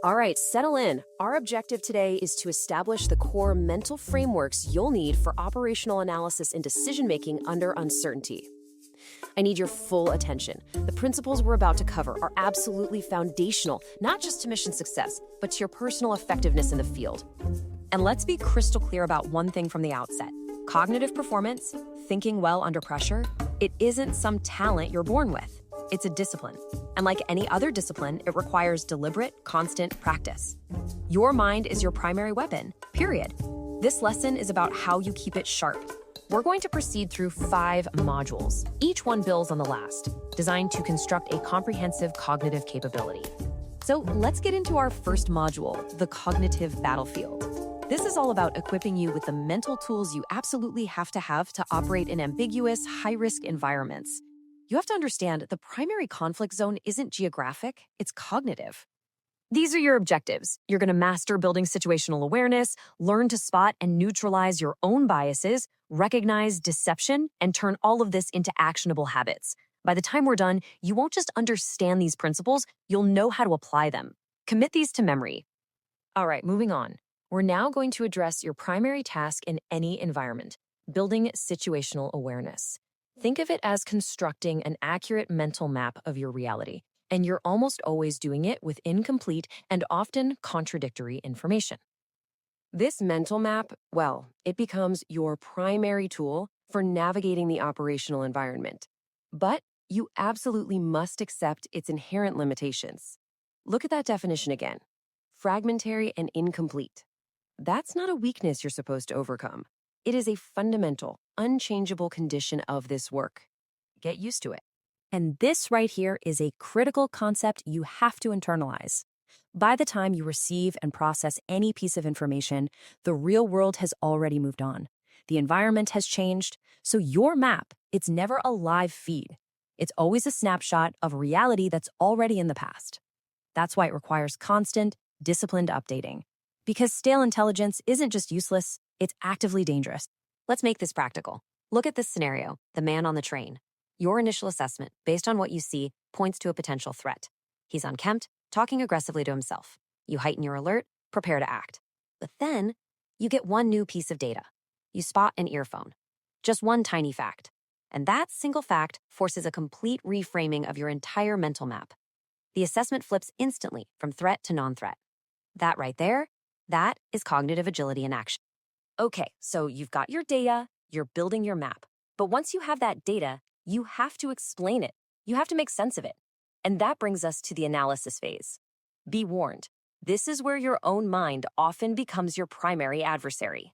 All right, settle in. Our objective today is to establish the core mental frameworks you'll need for operational analysis and decision making under uncertainty. I need your full attention. The principles we're about to cover are absolutely foundational, not just to mission success, but to your personal effectiveness in the field. And let's be crystal clear about one thing from the outset. Cognitive performance, thinking well under pressure, it isn't some talent you're born with. It's a discipline. And like any other discipline, it requires deliberate, constant practice. Your mind is your primary weapon, period. This lesson is about how you keep it sharp. We're going to proceed through 5 modules. Each one builds on the last, designed to construct a comprehensive cognitive capability. So let's get into our first module, the cognitive battlefield. This is all about equipping you with the mental tools you absolutely have to operate in ambiguous, high-risk environments. You have to understand the primary conflict zone isn't geographic, it's cognitive. These are your objectives. You're going to master building situational awareness, learn to spot and neutralize your own biases, recognize deception, and turn all of this into actionable habits. By the time we're done, you won't just understand these principles, you'll know how to apply them. Commit these to memory. All right, moving on. We're now going to address your primary task in any environment, building situational awareness. Think of it as constructing an accurate mental map of your reality, and you're almost always doing it with incomplete and often contradictory information. This mental map, well, it becomes your primary tool for navigating the operational environment. But you absolutely must accept its inherent limitations. Look at that definition again. Fragmentary and incomplete. That's not a weakness you're supposed to overcome. It is a fundamental, unchangeable condition of this work. Get used to it. And this right here is a critical concept you have to internalize. By the time you receive and process any piece of information, the real world has already moved on. The environment has changed, so your map, it's never a live feed. It's always a snapshot of reality that's already in the past. That's why it requires constant, disciplined updating. Because stale intelligence isn't just useless, it's actively dangerous. Let's make this practical. Look at this scenario, the man on the train. Your initial assessment, based on what you see, points to a potential threat. He's unkempt, talking aggressively to himself. You heighten your alert, prepare to act. But then, you get one new piece of data. You spot an earphone. Just one tiny fact. And that single fact forces a complete reframing of your entire mental map. The assessment flips instantly from threat to non-threat. That right there, that is cognitive agility in action. Okay, so you've got your data, you're building your map. But once you have that data, you have to explain it. You have to make sense of it. And that brings us to the analysis phase. Be warned, this is where your own mind often becomes your primary adversary.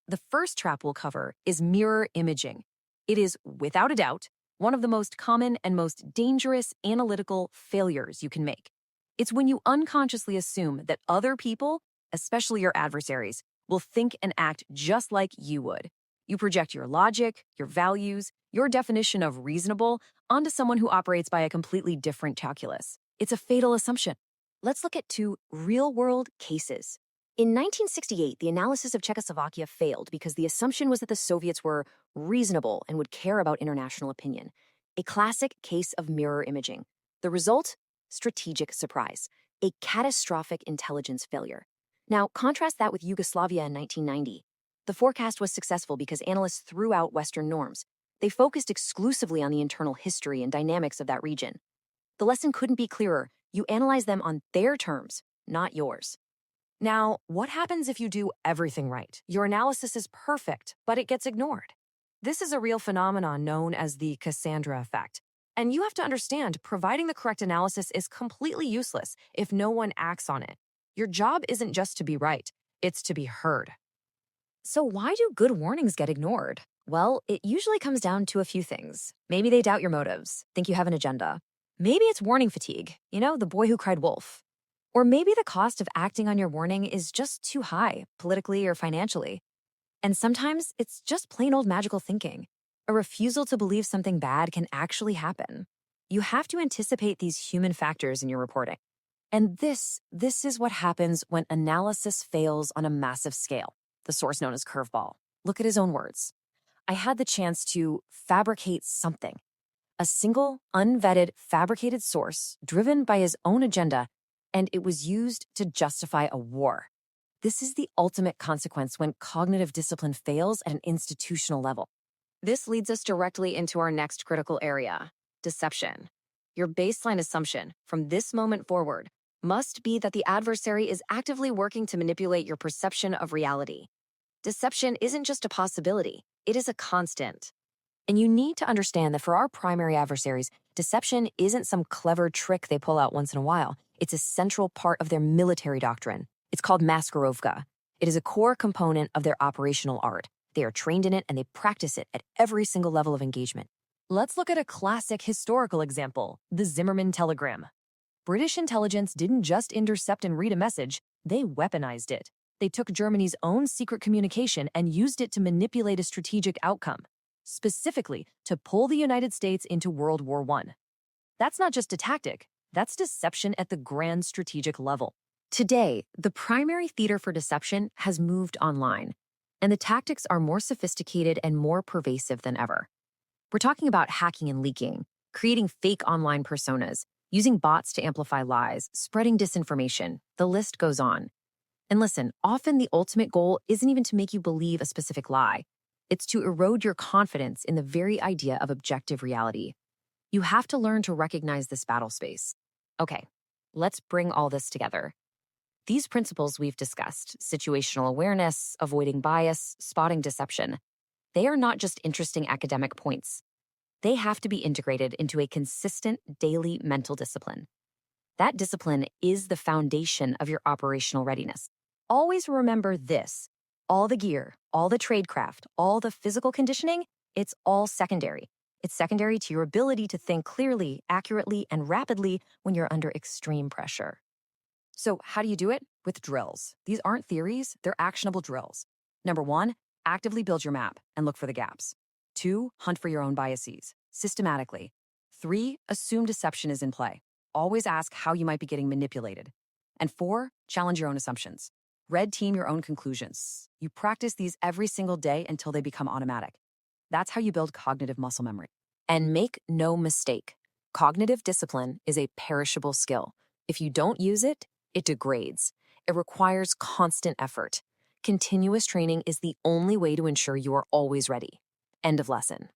The first trap we'll cover is mirror imaging. It is, without a doubt, one of the most common and most dangerous analytical failures you can make. It's when you unconsciously assume that other people, especially your adversaries, will think and act just like you would. You project your logic, your values, your definition of reasonable onto someone who operates by a completely different calculus. It's a fatal assumption. Let's look at 2 real-world cases. In 1968, the analysis of Czechoslovakia failed because the assumption was that the Soviets were reasonable and would care about international opinion. A classic case of mirror imaging. The result? Strategic surprise. A catastrophic intelligence failure. Now, contrast that with Yugoslavia in 1990. The forecast was successful because analysts threw out Western norms. They focused exclusively on the internal history and dynamics of that region. The lesson couldn't be clearer. You analyze them on their terms, not yours. Now, what happens if you do everything right? Your analysis is perfect, but it gets ignored. This is a real phenomenon known as the Cassandra effect. And you have to understand, providing the correct analysis is completely useless if no one acts on it. Your job isn't just to be right, it's to be heard. So why do good warnings get ignored? Well, it usually comes down to a few things. Maybe they doubt your motives, think you have an agenda. Maybe it's warning fatigue, the boy who cried wolf. Or maybe the cost of acting on your warning is just too high, politically or financially. And sometimes it's just plain old magical thinking. A refusal to believe something bad can actually happen. You have to anticipate these human factors in your reporting. And this is what happens when analysis fails on a massive scale. The source known as Curveball. Look at his own words. I had the chance to fabricate something. A single, unvetted, fabricated source, driven by his own agenda, and it was used to justify a war. This is the ultimate consequence when cognitive discipline fails at an institutional level. This leads us directly into our next critical area: deception. Your baseline assumption from this moment forward must be that the adversary is actively working to manipulate your perception of reality. Deception isn't just a possibility, it is a constant. And you need to understand that for our primary adversaries, deception isn't some clever trick they pull out once in a while. It's a central part of their military doctrine. It's called maskirovka. It is a core component of their operational art. They are trained in it and they practice it at every single level of engagement. Let's look at a classic historical example, the Zimmermann telegram. British intelligence didn't just intercept and read a message, they weaponized it. They took Germany's own secret communication and used it to manipulate a strategic outcome, specifically to pull the United States into World War I. That's not just a tactic, that's deception at the grand strategic level. Today, the primary theater for deception has moved online, and the tactics are more sophisticated and more pervasive than ever. We're talking about hacking and leaking, creating fake online personas, using bots to amplify lies, spreading disinformation. The list goes on. And listen, often the ultimate goal isn't even to make you believe a specific lie. It's to erode your confidence in the very idea of objective reality. You have to learn to recognize this battle space. Okay, let's bring all this together. These principles we've discussed, situational awareness, avoiding bias, spotting deception, they are not just interesting academic points. They have to be integrated into a consistent daily mental discipline. That discipline is the foundation of your operational readiness. Always remember this: all the gear, all the tradecraft, all the physical conditioning, it's all secondary. It's secondary to your ability to think clearly, accurately, and rapidly when you're under extreme pressure. So how do you do it? With drills. These aren't theories, they're actionable drills. Number 1, actively build your map and look for the gaps. 2, hunt for your own biases, systematically. 3, assume deception is in play. Always ask how you might be getting manipulated. And 4, challenge your own assumptions. Red team your own conclusions. You practice these every single day until they become automatic. That's how you build cognitive muscle memory. And make no mistake, cognitive discipline is a perishable skill. If you don't use it, it degrades. It requires constant effort. Continuous training is the only way to ensure you are always ready. End of lesson.